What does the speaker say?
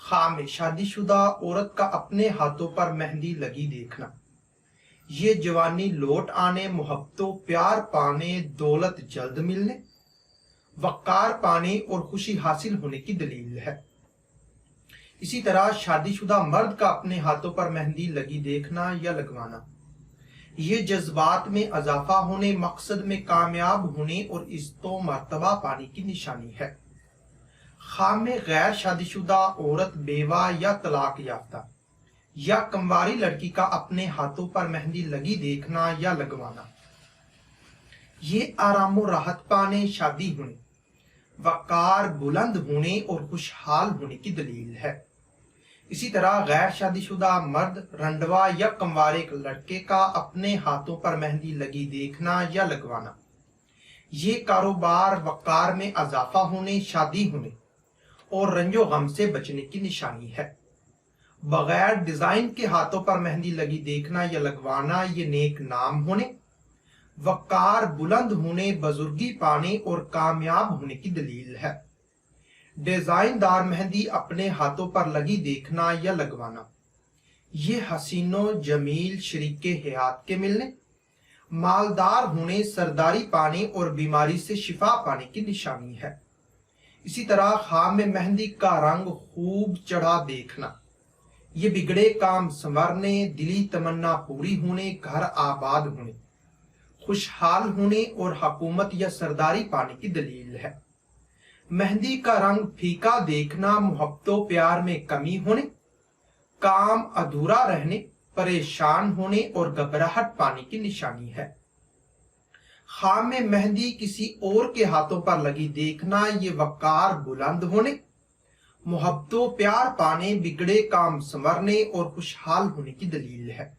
خام شادی شدہ عورت کا اپنے ہاتھوں پر مہندی لگی دیکھنا یہ جوانی لوٹ آنے، محبتوں پیار پانے، دولت جلد ملنے، وقار پانے اور خوشی حاصل ہونے کی دلیل ہے۔ اسی طرح شادی شدہ مرد کا اپنے ہاتھوں پر مہندی لگی دیکھنا یا لگوانا یہ جذبات میں اضافہ ہونے، مقصد میں کامیاب ہونے اور عزت و مرتبہ پانے کی نشانی ہے۔ خام غیر شادی شدہ عورت، بیوہ یا طلاق یافتہ یا کنواری لڑکی کا اپنے ہاتھوں پر مہندی لگی دیکھنا یا لگوانا یہ آرام و راحت پانے، شادی ہونے، وقار بلند ہونے اور خوشحال ہونے کی دلیل ہے۔ اسی طرح غیر شادی شدہ مرد، رنڈوا یا کنوارے لڑکے کا اپنے ہاتھوں پر مہندی لگی دیکھنا یا لگوانا یہ کاروبار، وقار میں اضافہ ہونے، شادی ہونے اور رنج و غم سے بچنے کی نشانی ہے۔ بغیر ڈیزائن کے ہاتھوں پر مہندی لگی دیکھنا یا لگوانا یہ نیک نام ہونے، وقار بلند ہونے، بزرگی پانے اور کامیاب ہونے کی دلیل ہے۔ ڈیزائن دار مہندی اپنے ہاتھوں پر لگی دیکھنا یا لگوانا یہ حسین و جمیل شریک حیات کے ملنے، مالدار ہونے، سرداری پانے اور بیماری سے شفا پانے کی نشانی ہے۔ اسی طرح خام مہندی کا رنگ خوب چڑھا دیکھنا یہ بگڑے کام سنورنے، دلی تمنا پوری ہونے، گھر آباد ہونے، خوشحال ہونے اور حکومت یا سرداری پانے کی دلیل ہے۔ مہندی کا رنگ پھیکا دیکھنا محبت و پیار میں کمی ہونے، کام ادھورا رہنے، پریشان ہونے اور گھبراہٹ پانے کی نشانی ہے۔ خام مہندی کسی اور کے ہاتھوں پر لگی دیکھنا یہ وقار بلند ہونے، محبت و پیار پانے، بگڑے کام سنورنے اور خوشحال ہونے کی دلیل ہے۔